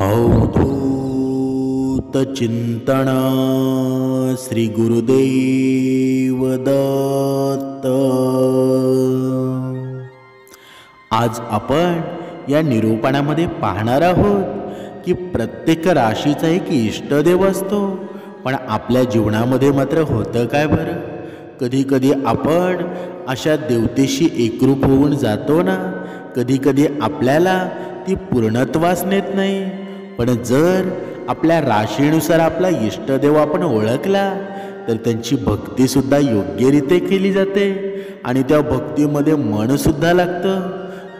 अवधूत चिंतन श्री गुरुदेव दत्त। आज आपण या निरूपणामध्ये पाहणार आहोत की प्रत्येक राशीचा एक इष्टदेव असतो, पण आपल्या जीवनामध्ये मात्र होतं काय बरं? कधी कधी आपण अशा देवतेशी एकरूप होऊन जातो ना, कधी कधी आपल्याला ती पूर्णत्वास नेत नाही। पण जर आपल्या राशीनुसार आपला इष्टदेव आपण ओळखला तर त्यांची भक्तीसुद्धा योग्यरीत्या केली जाते आणि त्या भक्तीमध्ये मनसुद्धा लागतं।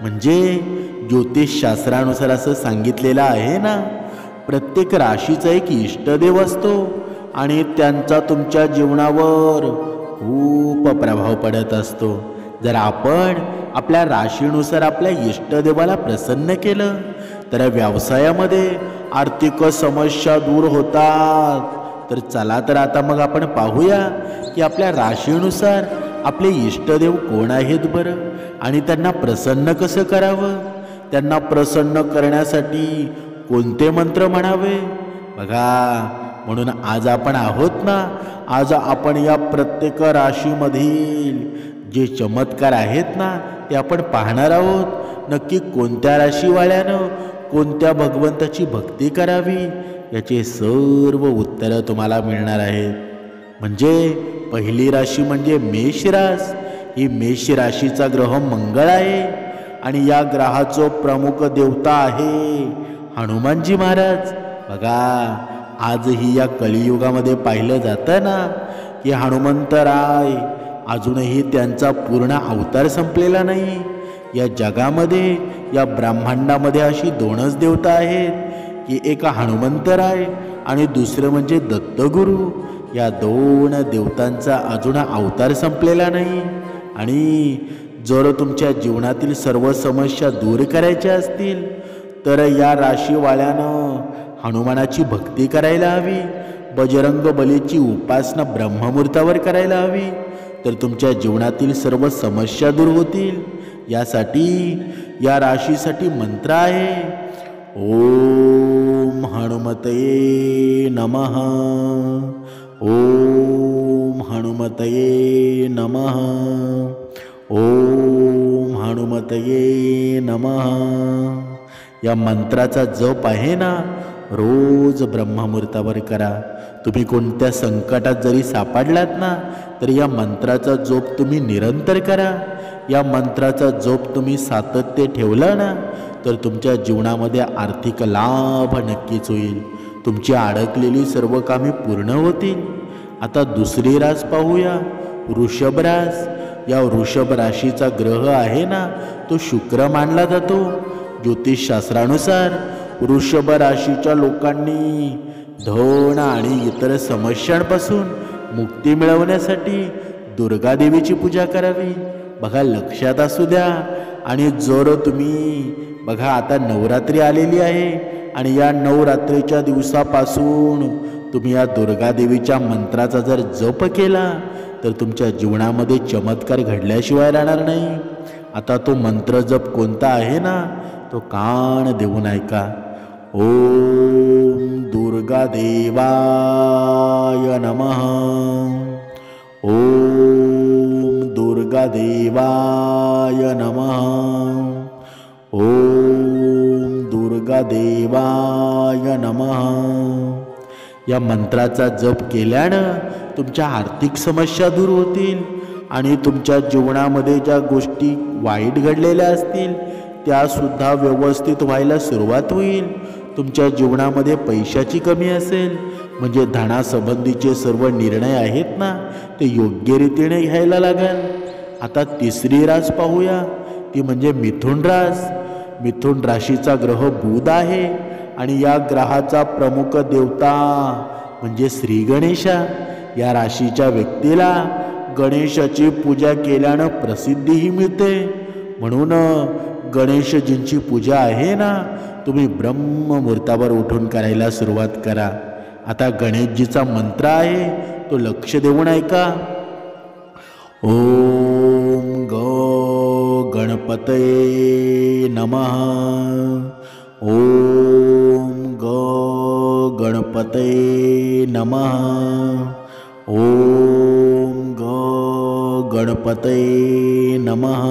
म्हणजे ज्योतिषशास्त्रानुसार असं सांगितलेलं आहे ना, प्रत्येक राशीचा एक इष्टदेव असतो आणि त्यांचा तुमच्या जीवनावर खूप प्रभाव पडत असतो। जर आपण आपल्या राशीनुसार आपल्या इष्टदेवाला प्रसन्न केलं तर व्यवसायामध्ये आर्थिक समस्या दूर होतात। तर चला तर आता मग आपण पाहूया की आपल्या राशीनुसार आपले इष्टदेव कोण आहेत बरं, आणि त्यांना प्रसन्न कसं करावं, त्यांना प्रसन्न करण्यासाठी कोणते मंत्र म्हणावे। बघा, म्हणून आज आपण आहोत ना, आज आपण या प्रत्येक राशीमधील जे चमत्कार आहेत ना ते आपण पाहणार आहोत। नक्की कोणत्या राशीवाल्यानं कोणत्या भगवंताची भक्ती करावी याचे सर्व उत्तरं तुम्हाला मिळणार आहेत। म्हणजे पहिली राशी म्हणजे मेष रास। ही मेष राशीचा ग्रह मंगळ आहे आणि या ग्रहाचा प्रमुख देवता आहे हनुमानजी महाराज। बघा, आजही या कलियुगामध्ये पाहिलं जातं ना की हनुमंतराय अजूनही त्यांचा पूर्ण अवतार संपलेला नाही। या जगामध्ये या ब्रह्मांडामध्ये अशी दोनच देवता आहेत की एक हनुमंतराय आणि दुसरं म्हणजे दत्तगुरु। या दोन देवतांचा अजून अवतार संपलेला नाही। आणि जर तुमच्या जीवनातील सर्व समस्या दूर करायच्या असतील तर या राशीवाल्यानं हनुमानाची भक्ती करायला हवी, बजरंग बलीची उपासना ब्रह्ममुहूर्तावर करायला हवी, तर तुमच्या जीवनातील सर्व समस्या दूर होतील। यासाठी या राशीसाठी मंत्र आहे ओम हनुमतये नमः, ओम हनुमतये नमः, ओम हनुमतये नमः। या मंत्राचा जप आहे ना, रोज ब्रह्ममुहूर्तावर करा। तुम्ही कोणत्या संकटात जरी सापडलात ना तर या मंत्राचा जप तुम्ही निरंतर करा। या मंत्राचा जप तुम्ही सातत्य ठेवलं ना तर तुमच्या जीवनामध्ये आर्थिक लाभ नक्कीच होईल, तुमची अडकलेली सर्व कामे पूर्ण होतील। आता दुसरी रास पाहूया, वृषभ रास। या वृषभ राशीचा ग्रह आहे ना तो शुक्र मानला जातो। ज्योतिषशास्त्रानुसार वृषभ राशीच्या लोकांनी धन आणि इतर समस्यांपासून मुक्ती मिळवण्यासाठी दुर्गा देवीची पूजा करावी। बघा, लक्षात असू द्या। आणि जर तुम्ही बघा, आता नवरात्री आलेली आहे आणि या नवरात्रीच्या दिवसापासून तुम्ही या दुर्गा देवीच्या मंत्राचा जर जप केला तर तुमच्या जीवनामध्ये चमत्कार घडल्याशिवाय राहणार नाही। आता तो मंत्र जप कोणता आहे ना तो कान देऊन ऐका। ओम दुर्गा देवाय नमः, ओम दुर्गा देवाय नमः, ओम दुर्गा देवाय नमः। या मंत्राचा जप केल्यानं तुमच्या आर्थिक समस्या दूर होतील आणि तुमच्या जीवनामध्ये ज्या गोष्टी वाईट घडलेल्या असतील त्यासुद्धा व्यवस्थित व्हायला सुरुवात होईल। तुमच्या जीवनामध्ये पैशाची कमी असेल म्हणजे धनासंबंधीचे सर्व निर्णय आहेत ना ते योग्य रीतीने घ्यायला लागेल। आता तिसरी रास पाहूया, ती म्हणजे मिथुन रास। मिथुन राशीचा ग्रह बुध आहे आणि या ग्रहाचा प्रमुख देवता म्हणजे श्री गणेशा। या राशीच्या व्यक्तीला गणेशाची पूजा केल्यानं प्रसिद्धीही मिळते। म्हणून गणेशजींची पूजा आहे ना तुम्ही ब्रह्ममुहूर्तावर उठून करायला सुरुवात करा। आता गणेशजीचा मंत्र आहे तो लक्ष देऊन ऐका। ओम गणपतये नमः, ओम नमः. ओम गणपतये नमः.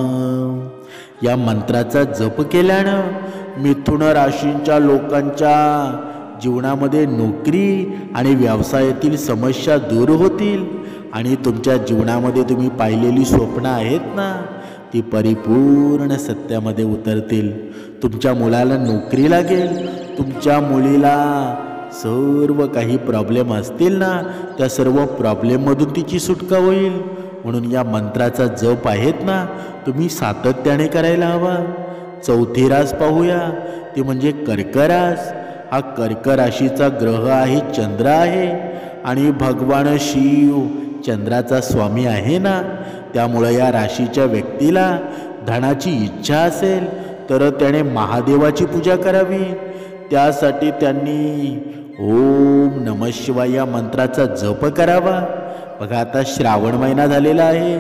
या मंत्राचा जप केल्यानं मिथुन राशींच्या लोकांच्या जीवनामध्ये नोकरी आणि व्यवसायातील समस्या दूर होतील आणि तुमच्या जीवनामध्ये तुम्ही पाहिलेली स्वप्न आहेत ना ती परिपूर्ण सत्यामध्ये उतरतील. तुमच्या मुलाला नोकरी लागेल, तुमच्या मुलीला सर्व काही प्रॉब्लेम असतील ना त्या सर्व प्रॉब्लेममधून तिची सुटका होईल. म्हणून या मंत्राचा जप आहेत ना तुम्ही सातत्याने करायला हवा. चौथी रास पाहूया, ती म्हणजे कर्क रास. हा कर्क राशीचा ग्रह आहे चंद्र आहे आणि भगवान शिव चंद्राचा स्वामी आहे ना. त्यामुळे या राशीच्या व्यक्तीला धनाची इच्छा असेल तर त्याने महादेवाची पूजा करावी. त्यासाठी त्यांनी ओम नमः शिवाय या मंत्राचा जप करावा. बघा आता श्रावण महिना झालेला आहे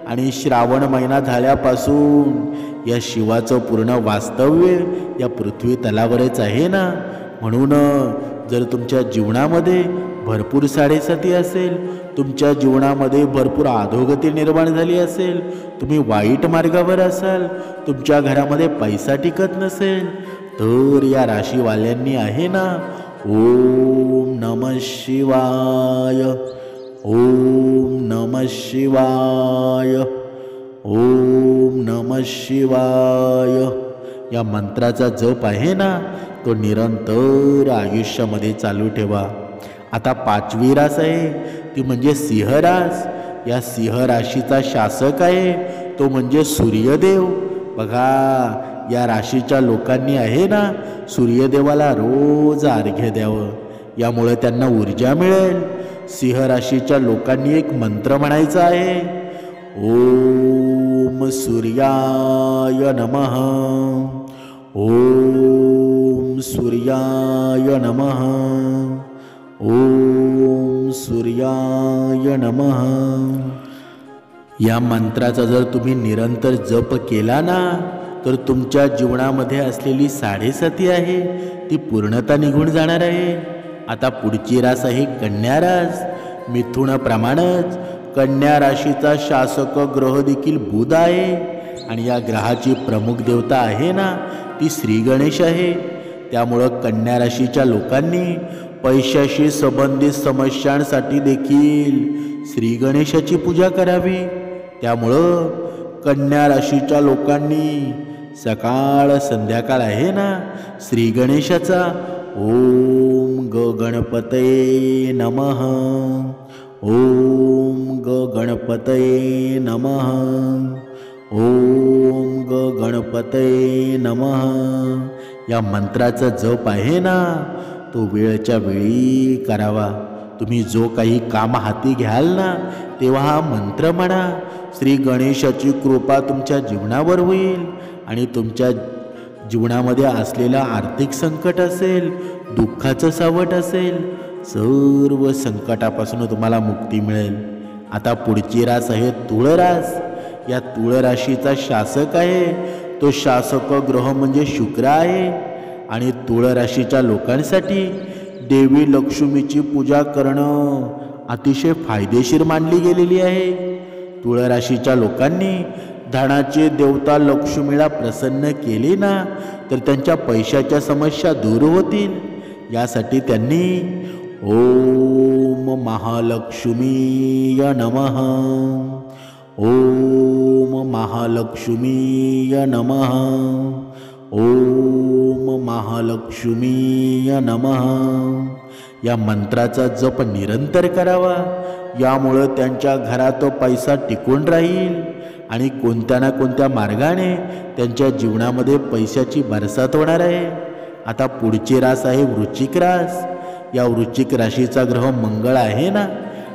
आणि श्रावण महिना झाल्यापासून या शिवाचं पूर्ण वास्तव्य या पृथ्वी तलावरच आहे ना. म्हणून जर तुमच्या जीवनामध्ये भरपूर साडेसाती असेल, तुमच्या जीवनामध्ये भरपूर अधोगती निर्माण झाली असेल, तुम्ही वाईट मार्गावर असाल, तुमच्या घरामध्ये पैसा टिकत नसेल, तर या राशीवाल्यांनी आहे ना ओम नमः शिवाय, ओम नमः शिवाय, ओम नमः शिवाय या मंत्राचा जप आहे ना तो निरंतर आयुष्यामध्ये चालू ठेवा. आता पाचवी रास आहे ती म्हणजे सिंह रास. या सिंह राशीचा शासक आहे तो म्हणजे सूर्यदेव. बघा या राशीच्या लोकांनी आहे ना सूर्यदेवाला रोज अर्घ्य द्यावं, यामुळे त्यांना ऊर्जा मिळेल. सिंह राशीच्या लोकांनी एक मंत्र म्हणायचा आहे, ओम सूर्याय नमः, ओम सूर्याय नमः, ओम सूर्याय नमः. या मंत्राचा जर तुम्ही निरंतर जप केला ना तर तुमच्या जीवनामध्ये असलेली साडेसाती आहे ती पूर्णता निघून जाणार आहे. आता पुढची रास आहे कन्या रास. मिथुनाप्रमाणेच कन्या राशीचा शासक ग्रह देखील बुध आहे आणि या ग्रहाची प्रमुख देवता आहे ना ती श्री गणेश आहे. त्यामुळं कन्या राशीच्या लोकांनी पैशाशी संबंधित समस्यांसाठी देखील श्री गणेशाची पूजा करावी. त्यामुळं कन्या राशीच्या लोकांनी सकाळ संध्याकाळ आहे ना श्री गणेशाचा ओम गणपतये नमः, ओम गणपतये नमः, ओम गणपतये नमः या मंत्राचा जप आहे ना तो वेळच्या वेळी करावा. तुम्ही जो काही काम हाती घ्याल ना तेव्हा हा मंत्र म्हणा. श्री गणेशाची कृपा तुमच्या जीवनावर होईल आणि तुमच्या जीवनामध्ये असलेला आर्थिक संकट असेल, दुःखाचं सावट असेल, सर्व संकटापासून तुम्हाला मुक्ती मिळेल. आता पुढची रास आहे तुळ रास. या तुळ राशीचा शासक आहे तो शासक ग्रह म्हणजे शुक्र आहे आणि तुळ राशीच्या लोकांसाठी देवी लक्ष्मीची पूजा करणं अतिशय फायदेशीर मानली गेलेली आहे. तुळ राशीच्या लोकांनी धनाचे देवता लक्ष्मीला प्रसन्न केले ना तर त्यांच्या पैशाच्या समस्या दूर होतील. यासाठी त्यांनी ओम महालक्ष्मीय नमः, ओम महालक्ष्मीय नमः, ओम महालक्ष्मीय नमः या मंत्राचा जप निरंतर करावा. यामुळं त्यांच्या घरात पैसा टिकून राहील आणि कोणत्या ना कोणत्या मार्गाने त्यांच्या जीवनामध्ये पैशाची बरसात होणार आहे. आता पुढची रास आहे वृश्चिक रास. या वृश्चिक राशीचा ग्रह मंगळ आहे ना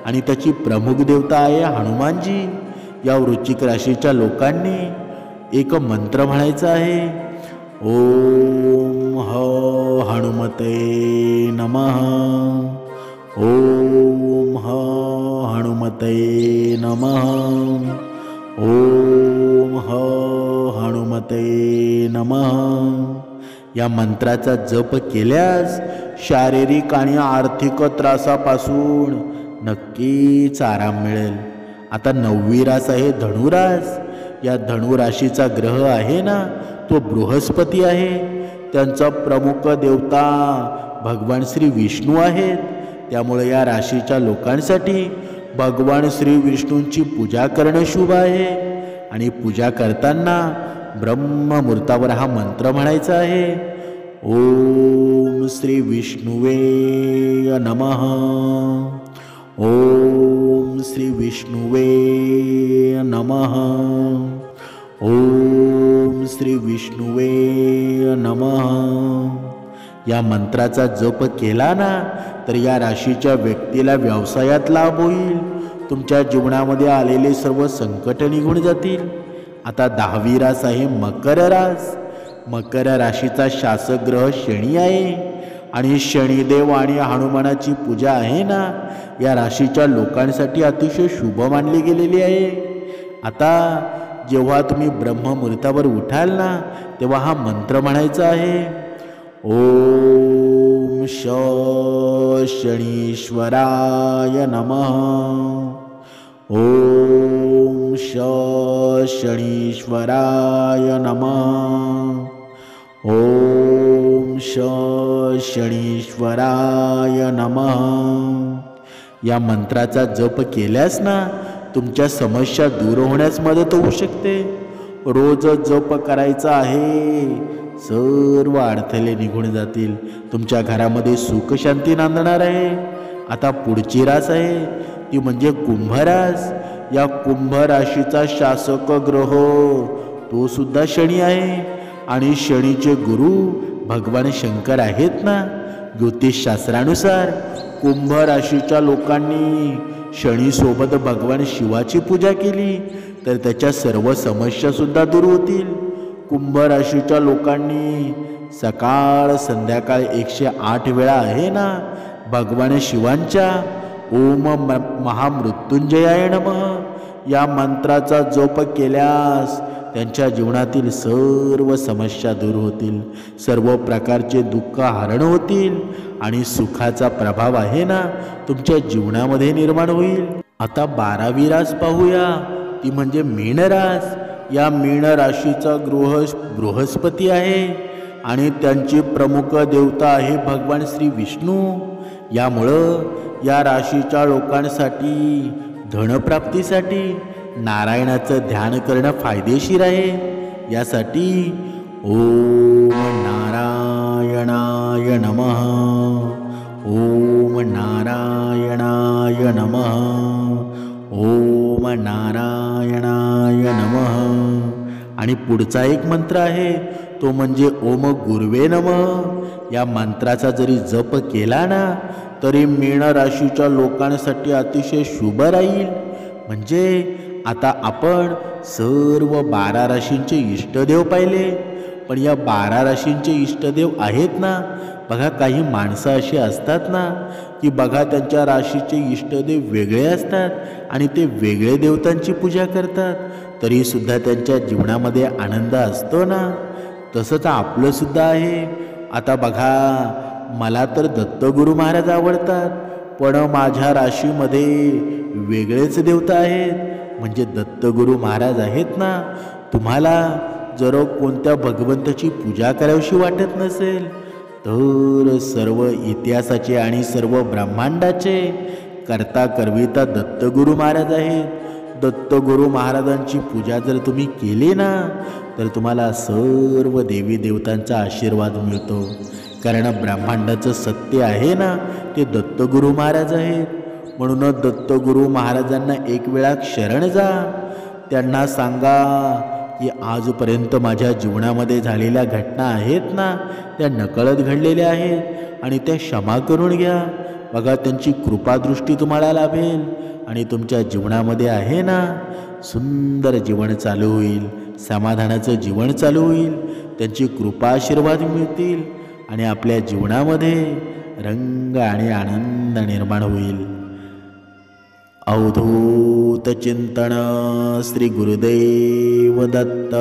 आणि त्याची प्रमुख देवता आहे हनुमानजी. या वृश्चिक राशीच्या लोकांनी एक मंत्र म्हणायचा आहे, ओम हनुमते नमः, ओम हनुमते नमः, ओम हनुमते नमः या मंत्राचा जप केल्यास शारीरिक आणि आर्थिक त्रासापासून नक्कीच आराम मिळेल. आता 9वी रास आहे धनुरास. या धनुराशीचा ग्रह आहे ना तो बृहस्पती आहे. त्यांचा प्रमुख देवता भगवान श्री विष्णू आहेत. त्यामुळे या राशीच्या लोकांसाठी भगवान श्री विष्णूंची पूजा करणं शुभ आहे. आणि पूजा करताना ब्रह्ममुहूर्तावर हा मंत्र म्हणायचा आहे. ओम श्री विष्णुवे नमः. ओम श्री विष्णुवे नमः. ओम श्री विष्णुवे नमः. या मंत्राचा जप केला ना तर या राशीच्या व्यक्तीला व्यवसायात लाभ होईल. तुमच्या जीवनामध्ये आलेले सर्व संकट निघून जातील. आता 10वी रास आहे मकर रास. मकर राशीचा शासक ग्रह शनी आहे. आणि शनिदेव आणि हनुमानाची पूजा आहे ना या राशीच्या लोकांसाठी अतिशय शुभ मानली गेलेली आहे. आता जेव्हा तुम्ही ब्रह्ममुहूर्तावर उठाल ना तेव्हा हा मंत्र म्हणायचा आहे. ओम शनीश्वराय नमः. ओम शनीश्वराय नमः. ओम शनीश्वराय नमः. या मंत्राचा जप केल्यास ना तुमच्या समस्या दूर होण्यास मदत होऊ शकते. रोज जप करायचा आहे. सर्व अडथळे निघून जातील. तुमच्या घरामध्ये सुख शांती नांदणार आहे. आता पुढची रास आहे ती म्हणजे कुंभ रास. या कुंभ राशीचा शासक ग्रह तो सुद्धा शनी आहे. आणि शनीचे गुरु भगवान शंकर आहेत ना. ज्योतिषशास्त्रानुसार कुंभ राशीच्या लोकांनी शनीसोबत भगवान शिवाची पूजा केली तर त्याच्या सर्व समस्या सुद्धा दूर होतील. कुंभ राशीच्या लोकांनी सकाळ संध्याकाळ 108 वेळा आहे ना भगवान शिवांच्या ओम महामृत्युंजयाय नमः या मंत्राचा जप केल्यास त्यांच्या जीवनातील सर्व समस्या दूर होतील. सर्व प्रकारचे दुःख हरण होतील आणि सुखाचा प्रभाव आहे ना तुमच्या जीवनामध्ये निर्माण होईल. आता 12वी रास पाहूया. ती म्हणजे मीन रास. या मीन राशीचा बृहस्पती आहे. आणि त्यांची प्रमुख देवता आहे भगवान श्री विष्णू. यामुळं या राशीच्या लोकांसाठी धनप्राप्तीसाठी नारायणाचं ध्यान करणं फायदेशीर आहे. यासाठी ओम नारायणाय नमः. ओम नारायणाय नमः. ओम नारायणाय नमः. आणि पुढचा एक मंत्र आहे तो म्हणजे ओम गुरुवे नमः. या मंत्राचा जरी जप केला ना तरी मीन राशीच्या लोकांसाठी अतिशय शुभ राहील. म्हणजे आता आपण सर्व 12 राशींचे इष्टदेव पाहिले. पण या 12 राशींचे इष्टदेव आहेत ना बघा. काही माणसं अशी असतात ना की बघा त्यांच्या राशीचे इष्टदेव वेगळे असतात आणि ते वेगळे देवतांची पूजा करतात तरीसुद्धा त्यांच्या जीवनामध्ये आनंद असतो ना. तसंच आपलं सुद्धा आहे. आता बघा मला तर दत्तगुरु महाराज आवडतात पण माझ्या राशीमध्ये वेगळेच देवता आहेत. म्हणजे दत्तगुरु महाराज आहेत ना. तुम्हाला जर कोणत्या भगवंताची पूजा करावीशी वाटत नसेल तर सर्व इतिहासाचे आणि सर्व ब्रह्मांडाचे करता करविता दत्तगुरु महाराज आहेत. दत्तगुरु महाराजांची पूजा जर तुम्ही केली ना तर तुम्हाला सर्व देवी देवतांचा आशीर्वाद मिळतो. कारण ब्रह्मांडाचं सत्य आहे ना ते दत्तगुरु महाराज आहेत. म्हणूनच दत्तगुरु महाराजांना एक वेळा शरण जा. त्यांना सांगा की आजपर्यंत माझ्या जीवनामध्ये झालेल्या घटना आहेत ना त्या नकळत घडलेल्या आहेत आणि त्या क्षमा करून घ्या. बघा त्यांची कृपादृष्टी तुम्हाला लाभेल आणि तुमच्या जीवनामध्ये आहे ना सुंदर जीवन चालू होईल. समाधानाचं जीवन चालू होईल. त्यांची कृपा आशीर्वाद मिळतील आणि आपल्या जीवनामध्ये रंग आणि आनंद निर्माण होईल. अवधूत चिंतन श्री गुरुदेव दत्त.